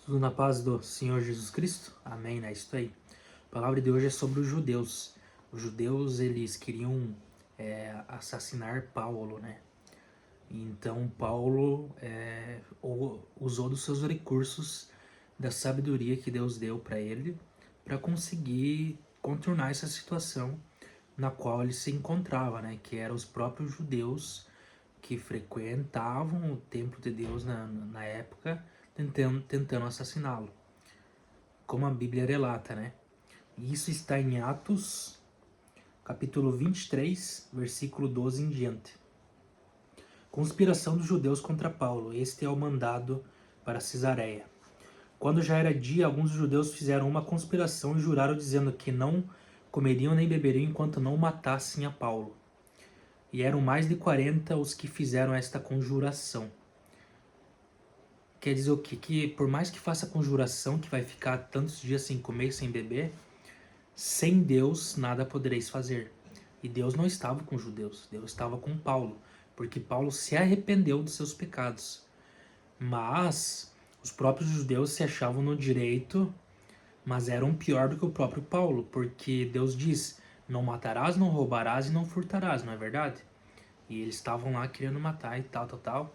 Tudo na paz do Senhor Jesus Cristo? Amém, né? Isso aí. A palavra de hoje é sobre os judeus. Os judeus, eles queriam assassinar Paulo, né? Então, Paulo usou dos seus recursos, da sabedoria que Deus deu para ele, para conseguir contornar essa situação na qual ele se encontrava, né? Que eram os próprios judeus que frequentavam o templo de Deus na época, tentando assassiná-lo, como a Bíblia relata, né? E isso está em Atos, capítulo 23, versículo 12 em diante. Conspiração dos judeus contra Paulo. Este é o mandado para Cesareia. Quando já era dia, alguns dos judeus fizeram uma conspiração e juraram dizendo que não comeriam nem beberiam enquanto não matassem a Paulo. E eram mais de 40 os que fizeram esta conjuração. Quer dizer o quê? Que por mais que faça conjuração, que vai ficar tantos dias sem comer e sem beber, sem Deus nada podereis fazer. E Deus não estava com os judeus, Deus estava com Paulo, porque Paulo se arrependeu dos seus pecados. Mas os próprios judeus se achavam no direito, mas eram pior do que o próprio Paulo, porque Deus diz: não matarás, não roubarás e não furtarás, não é verdade? E eles estavam lá querendo matar e tal.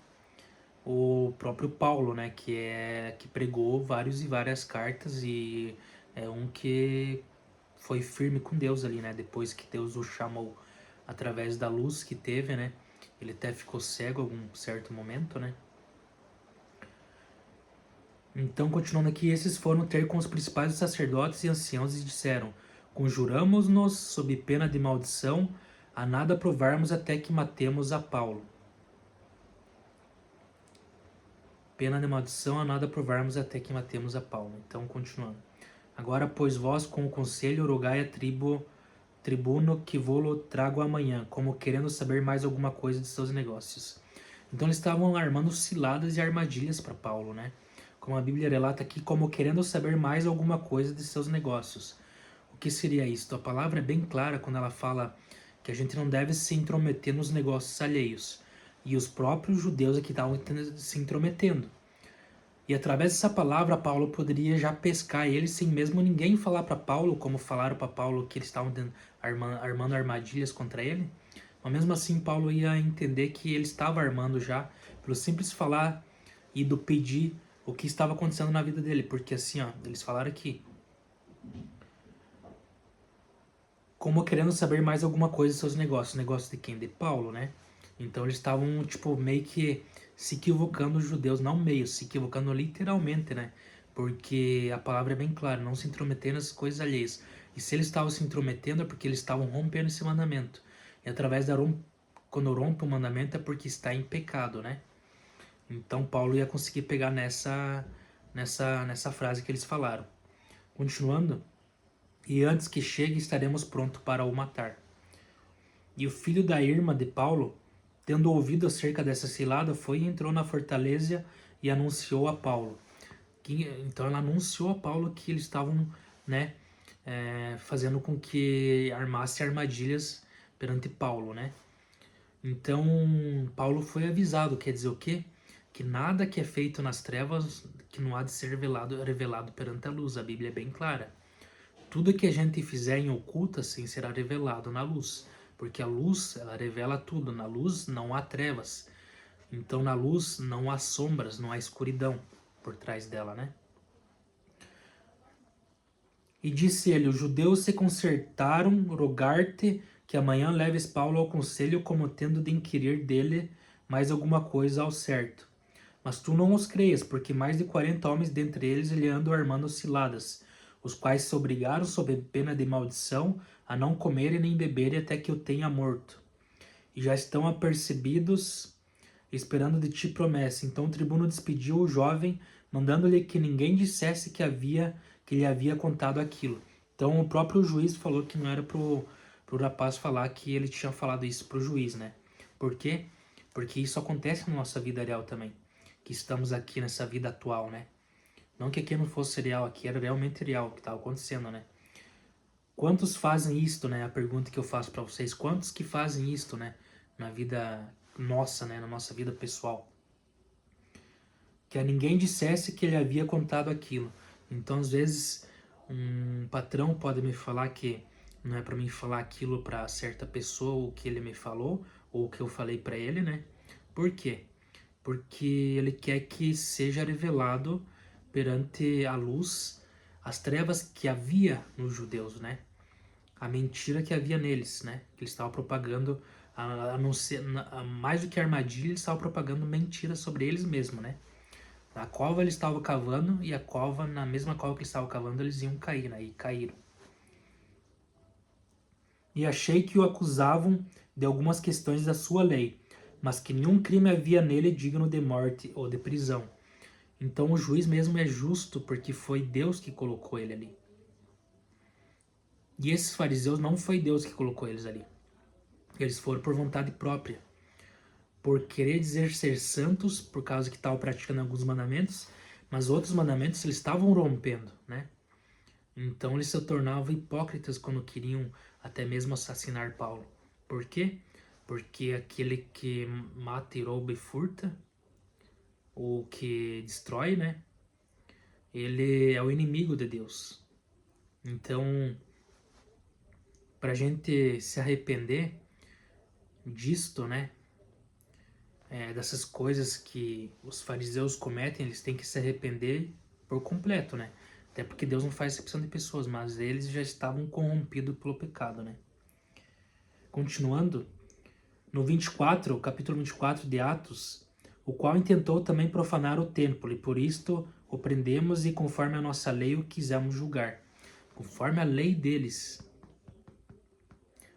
O próprio Paulo, né, que pregou vários e várias cartas e é um que foi firme com Deus ali, né, depois que Deus o chamou através da luz que teve, né, ele até ficou cego em algum certo momento, né. Então, continuando aqui, esses foram ter com os principais sacerdotes e anciãos e disseram: conjuramos-nos sob pena de maldição a nada provarmos até que matemos a Paulo. Pena de maldição a nada provarmos até que matemos a Paulo. Então, continuando. Agora, pois vós com o conselho rogai a tribuno que vô-lo trago amanhã, como querendo saber mais alguma coisa de seus negócios. Então eles estavam armando ciladas e armadilhas para Paulo, né? Como a Bíblia relata aqui, como querendo saber mais alguma coisa de seus negócios. O que seria isto? A palavra é bem clara quando ela fala que a gente não deve se intrometer nos negócios alheios. E os próprios judeus aqui estavam se intrometendo. E através dessa palavra, Paulo poderia já pescar eles sem mesmo ninguém falar para Paulo, como falaram para Paulo que eles estavam armando armadilhas contra ele. Mas mesmo assim, Paulo ia entender que ele estava armando já, pelo simples falar e do pedir o que estava acontecendo na vida dele. Porque assim, ó, eles falaram aqui, como querendo saber mais alguma coisa dos seus negócios. Negócio de quem? De Paulo, né? Então eles estavam, tipo, meio que se equivocando os judeus, não meio, se equivocando literalmente, né? Porque a palavra é bem clara, não se intrometer nas coisas alheias. E se eles estavam se intrometendo é porque eles estavam rompendo esse mandamento. E através da quando rompe o mandamento é porque está em pecado, né? Então Paulo ia conseguir pegar nessa frase que eles falaram. Continuando. E antes que chegue estaremos prontos para o matar. E o filho da irmã de Paulo, tendo ouvido acerca dessa cilada, foi e entrou na fortaleza e anunciou a Paulo. Então ela anunciou a Paulo que eles estavam, né, fazendo com que armasse armadilhas perante Paulo, né? Então Paulo foi avisado, quer dizer o quê? Que nada que é feito nas trevas que não há de ser revelado perante a luz. A Bíblia é bem clara. Tudo que a gente fizer em oculto assim será revelado na luz, porque a luz, ela revela tudo. Na luz não há trevas. Então na luz não há sombras, não há escuridão por trás dela, né? E disse ele: os judeus se concertaram rogar-te que amanhã leves Paulo ao conselho, como tendo de inquirir dele mais alguma coisa ao certo. Mas tu não os creias, porque mais de 40 homens dentre eles lhe andam armando ciladas, os quais se obrigaram, sob pena de maldição, a não comerem nem beberem até que eu tenha morto. E já estão apercebidos, esperando de ti promessa. Então o tribuno despediu o jovem, mandando-lhe que ninguém dissesse que lhe havia contado aquilo. Então o próprio juiz falou que não era pro rapaz falar que ele tinha falado isso pro juiz, né? Por quê? Porque isso acontece na nossa vida real também. Que estamos aqui nessa vida atual, né? Não que aqui não fosse real, aqui era realmente real o que estava acontecendo, né? Quantos fazem isto, né? A pergunta que eu faço para vocês, quantos que fazem isto, né? Na vida nossa, né? Na nossa vida pessoal. que a ninguém dissesse que ele havia contado aquilo. Então, às vezes, um patrão pode me falar que não é para mim falar aquilo para certa pessoa, o que ele me falou, ou o que eu falei para ele, né? Por quê? Porque ele quer que seja revelado perante a luz as trevas que havia nos judeus, né? A mentira que havia neles, né? Que eles estavam propagando, a não ser, mais do que armadilha, eles estavam propagando mentiras sobre eles mesmos, né? Na cova eles estavam cavando e a cova, na mesma cova que eles estavam cavando, eles iam cair, né? E caíram. E achei que o acusavam de algumas questões da sua lei, mas que nenhum crime havia nele digno de morte ou de prisão. Então o juiz mesmo é justo porque foi Deus que colocou ele ali. E esses fariseus não foi Deus que colocou eles ali. Eles foram por vontade própria. Por querer dizer ser santos, por causa que estavam praticando alguns mandamentos, mas outros mandamentos eles estavam rompendo, né? Então eles se tornavam hipócritas quando queriam até mesmo assassinar Paulo. Por quê? Porque aquele que mata e rouba e furta, ou que destrói, né? Ele é o inimigo de Deus. Então, para a gente se arrepender disto, né? Dessas coisas que os fariseus cometem, eles têm que se arrepender por completo, né? Até porque Deus não faz exceção de pessoas, mas eles já estavam corrompidos pelo pecado, né? Continuando, no 24, capítulo 24 de Atos, o qual intentou também profanar o templo, e por isto o prendemos e conforme a nossa lei o quisemos julgar. Conforme a lei deles.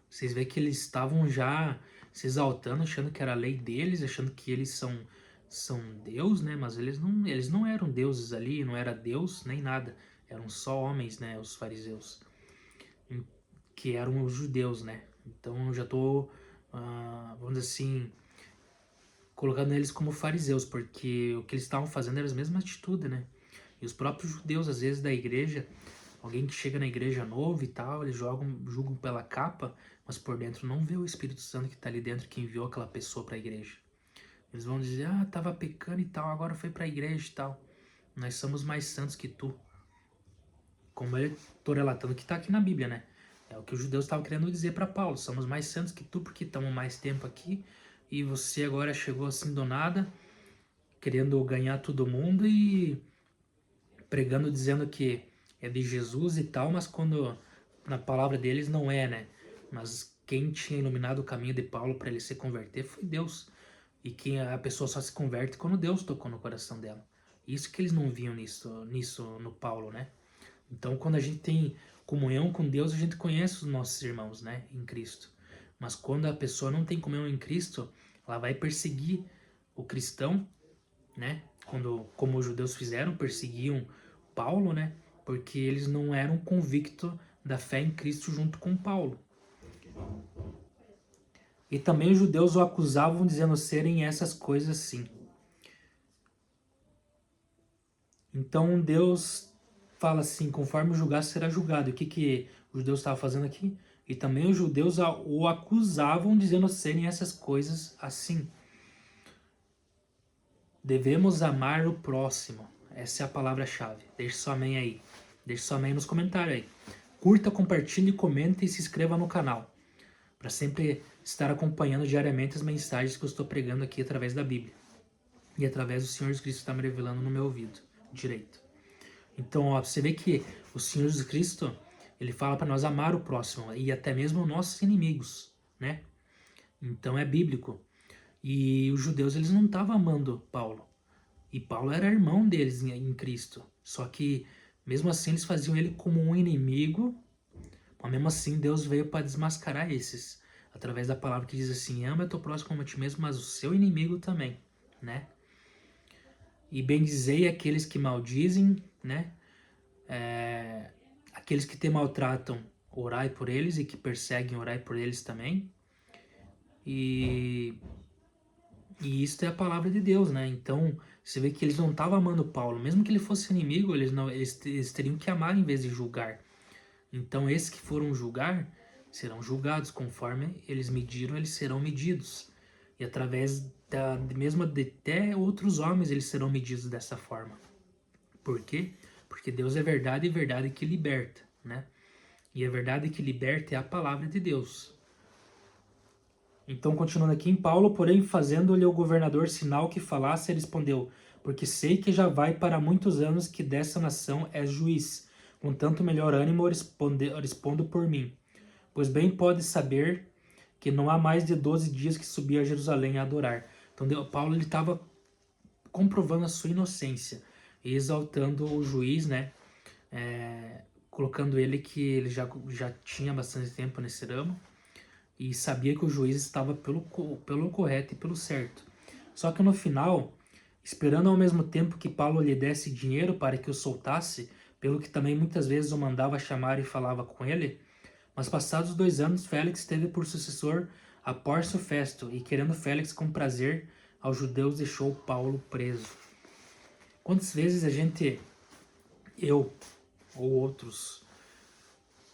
Vocês veem que eles estavam já se exaltando, achando que era a lei deles, achando que eles são Deus, né? Mas eles não eram deuses ali, não era Deus nem nada. Eram só homens, né? Os fariseus, que eram os judeus, né? Então eu já tô, vamos dizer assim, colocando eles como fariseus, porque o que eles estavam fazendo era as mesmas atitudes, né? E os próprios judeus, às vezes, da igreja, alguém que chega na igreja novo e tal, eles julgam pela capa, mas por dentro não vê o Espírito Santo que está ali dentro, que enviou aquela pessoa para a igreja. Eles vão dizer, tava pecando e tal, agora foi para a igreja e tal. Nós somos mais santos que tu. Como eu estou relatando que está aqui na Bíblia, né? É o que os judeus estavam querendo dizer para Paulo. Somos mais santos que tu porque estamos mais tempo aqui e você agora chegou assim do nada, querendo ganhar todo mundo e pregando, dizendo que é de Jesus e tal, mas quando na palavra deles não é, né? Mas quem tinha iluminado o caminho de Paulo para ele se converter foi Deus. E que a pessoa só se converte quando Deus tocou no coração dela. Isso que eles não viam nisso no Paulo, né? Então, quando a gente tem comunhão com Deus, a gente conhece os nossos irmãos, né? Em Cristo. Mas quando a pessoa não tem comunhão em Cristo, ela vai perseguir o cristão, né? Como os judeus fizeram, perseguiam Paulo, né? Porque eles não eram convictos da fé em Cristo junto com Paulo. E também os judeus o acusavam dizendo serem essas coisas sim. Então Deus fala assim, conforme julgar será julgado. E o que os judeus estavam fazendo aqui? E também os judeus o acusavam dizendo serem essas coisas assim. Devemos amar o próximo. Essa é a palavra-chave. Deixe seu amém aí. Deixe seu amém nos comentários aí. Curta, compartilhe, comente e se inscreva no canal. Para sempre estar acompanhando diariamente as mensagens que eu estou pregando aqui através da Bíblia. E através do Senhor Jesus Cristo está me revelando no meu ouvido direito. Então, você vê que o Senhor Jesus Cristo, ele fala para nós amar o próximo e até mesmo nossos inimigos, né? Então é bíblico. E os judeus, eles não estavam amando Paulo. E Paulo era irmão deles em Cristo. Só que, mesmo assim, eles faziam ele como um inimigo. Mas mesmo assim, Deus veio para desmascarar esses. Através da palavra que diz assim, ama o teu próximo como a ti mesmo, mas o seu inimigo também, né? E bendizei aqueles que maldizem, né? Aqueles que te maltratam, orai por eles, e que perseguem, orai por eles também. E isso é a palavra de Deus, né? Então, você vê que eles não estavam amando Paulo. Mesmo que ele fosse inimigo, eles teriam que amar em vez de julgar. Então, esses que foram julgar serão julgados. Conforme eles mediram, eles serão medidos. E através mesmo até outros homens eles serão medidos dessa forma. Por quê? Porque Deus é verdade e verdade que liberta, né? E a verdade que liberta é a palavra de Deus. Então, continuando aqui, em Paulo, porém, fazendo-lhe o governador sinal que falasse, respondeu: porque sei que já vai para muitos anos que dessa nação és juiz. Com tanto melhor ânimo respondo por mim. Pois bem pode saber que não há mais de 12 dias que subi a Jerusalém a adorar. Então, Paulo estava comprovando a sua inocência e exaltando o juiz, né? Colocando ele que ele já tinha bastante tempo nesse ramo e sabia que o juiz estava pelo correto e pelo certo. Só que no final, esperando ao mesmo tempo que Paulo lhe desse dinheiro para que o soltasse, pelo que também muitas vezes o mandava chamar e falava com ele, mas passados 2 anos, Félix teve por sucessor a Pórcio Festo, e querendo Félix com prazer aos judeus, deixou Paulo preso. Quantas vezes eu ou outros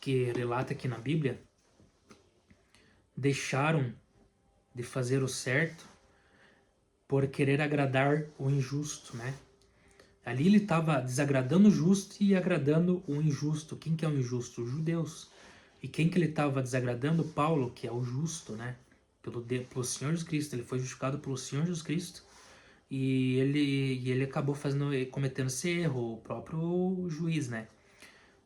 que relata aqui na Bíblia, deixaram de fazer o certo por querer agradar o injusto, né? Ali ele estava desagradando o justo e agradando o injusto. Quem que é o injusto? Os judeus. E quem que ele estava desagradando? Paulo, que é o justo, né? Pelo Senhor Jesus Cristo. Ele foi justificado pelo Senhor Jesus Cristo. E ele acabou cometendo esse erro, o próprio juiz, né?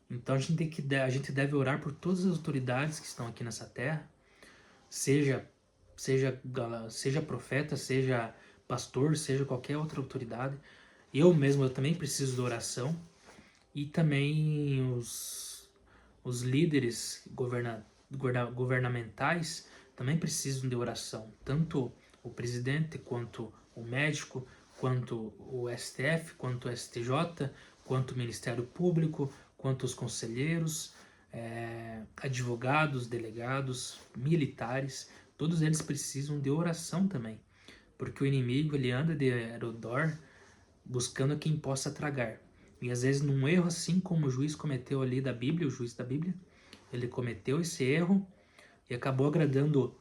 Então a gente deve orar por todas as autoridades que estão aqui nessa terra, seja profeta, seja pastor, seja qualquer outra autoridade. Eu também preciso de oração, e também os líderes governamentais também precisam de oração, tanto o presidente, quanto o médico, quanto o STF, quanto o STJ, quanto o Ministério Público, quanto os conselheiros, advogados, delegados, militares, todos eles precisam de oração também, porque o inimigo ele anda de redor buscando quem possa tragar. E às vezes num erro assim como o juiz cometeu ali da Bíblia, o juiz da Bíblia, ele cometeu esse erro e acabou agradando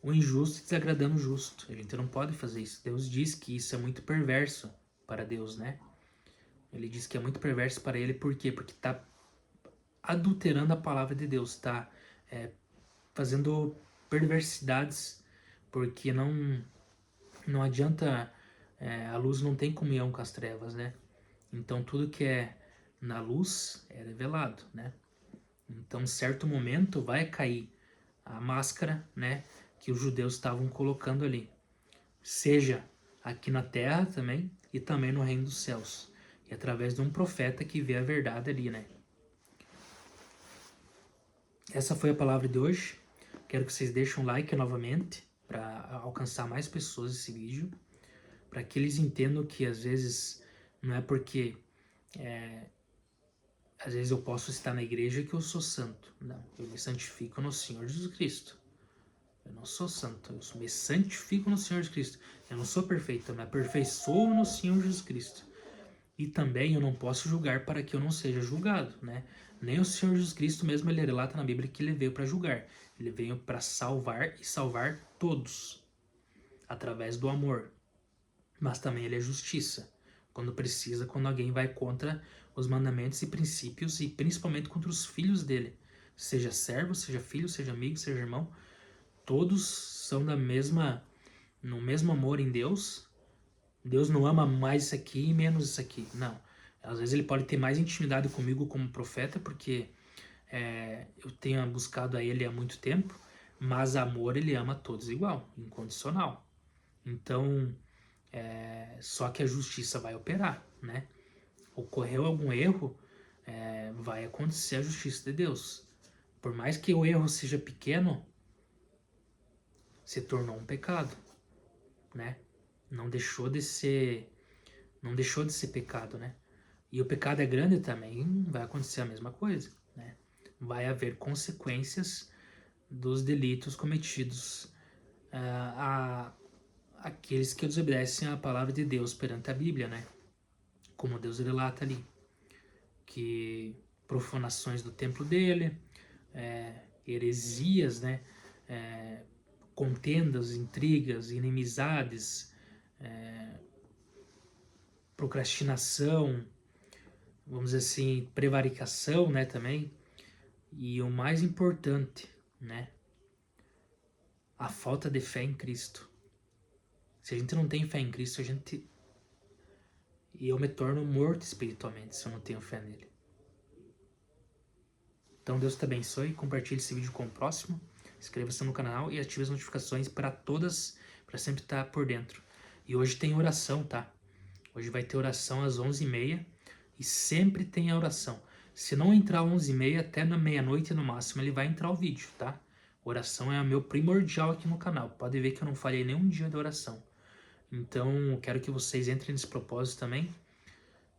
o injusto e desagradando o justo. A gente não pode fazer isso. Deus diz que isso é muito perverso para Deus, né? Ele diz que é muito perverso para ele, por quê? Porque está adulterando a palavra de Deus, está fazendo perversidades, porque não adianta, a luz não tem comunhão com as trevas, né? Então tudo que é na luz é revelado, né? Então, em certo momento vai cair a máscara, né, que os judeus estavam colocando ali, seja aqui na terra também e também no reino dos céus, e através de um profeta que vê a verdade ali, né? Essa foi a palavra de hoje. Quero que vocês deixem um like novamente para alcançar mais pessoas esse vídeo, para que eles entendam que às vezes não é porque às vezes eu posso estar na igreja que eu sou santo. Não, eu me santifico no Senhor Jesus Cristo. Eu não sou santo, eu me santifico no Senhor Jesus Cristo. Eu não sou perfeito, eu me aperfeiçoo no Senhor Jesus Cristo. E também eu não posso julgar para que eu não seja julgado, né? Nem o Senhor Jesus Cristo mesmo, ele relata na Bíblia que ele veio para julgar. Ele veio para salvar e salvar todos, através do amor. Mas também ele é justiça, quando precisa, quando alguém vai contra os mandamentos e princípios, e principalmente contra os filhos dele. Seja servo, seja filho, seja amigo, seja irmão, todos são no mesmo amor em Deus. Deus não ama mais isso aqui e menos isso aqui, não. Às vezes ele pode ter mais intimidade comigo como profeta, porque eu tenho buscado a ele há muito tempo, mas amor ele ama todos igual, incondicional. Então, só que a justiça vai operar, né? Ocorreu algum erro, vai acontecer a justiça de Deus. Por mais que o erro seja pequeno, se tornou um pecado, né? Não deixou de ser pecado, né? E o pecado é grande também, vai acontecer a mesma coisa, né? Vai haver consequências dos delitos cometidos a aqueles que desobedecem à palavra de Deus perante a Bíblia, né? Como Deus relata ali, que profanações do templo dele, heresias, né? contendas, intrigas, inimizades, procrastinação, vamos dizer assim, prevaricação, né, também. E o mais importante, né, a falta de fé em Cristo. Se a gente não tem fé em Cristo, eu me torno morto espiritualmente se eu não tenho fé nele. Então Deus te abençoe, compartilhe esse vídeo com o próximo, inscreva-se no canal e ative as notificações para sempre estar por dentro. E hoje tem oração, tá? Hoje vai ter oração às 11h30 e sempre tem a oração. Se não entrar às 11h30, até na meia-noite no máximo, ele vai entrar o vídeo, tá? Oração é o meu primordial aqui no canal. Pode ver que eu não falhei nenhum dia de oração. Então, quero que vocês entrem nesse propósito também.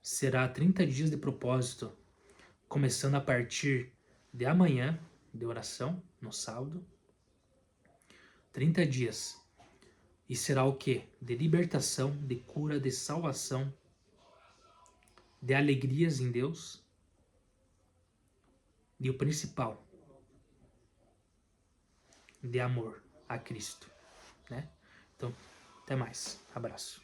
Será 30 dias de propósito, começando a partir de amanhã, de oração, no sábado. 30 dias. E será o quê? De libertação, de cura, de salvação, de alegrias em Deus. E o principal, de amor a Cristo, né? Então, até mais. Abraço.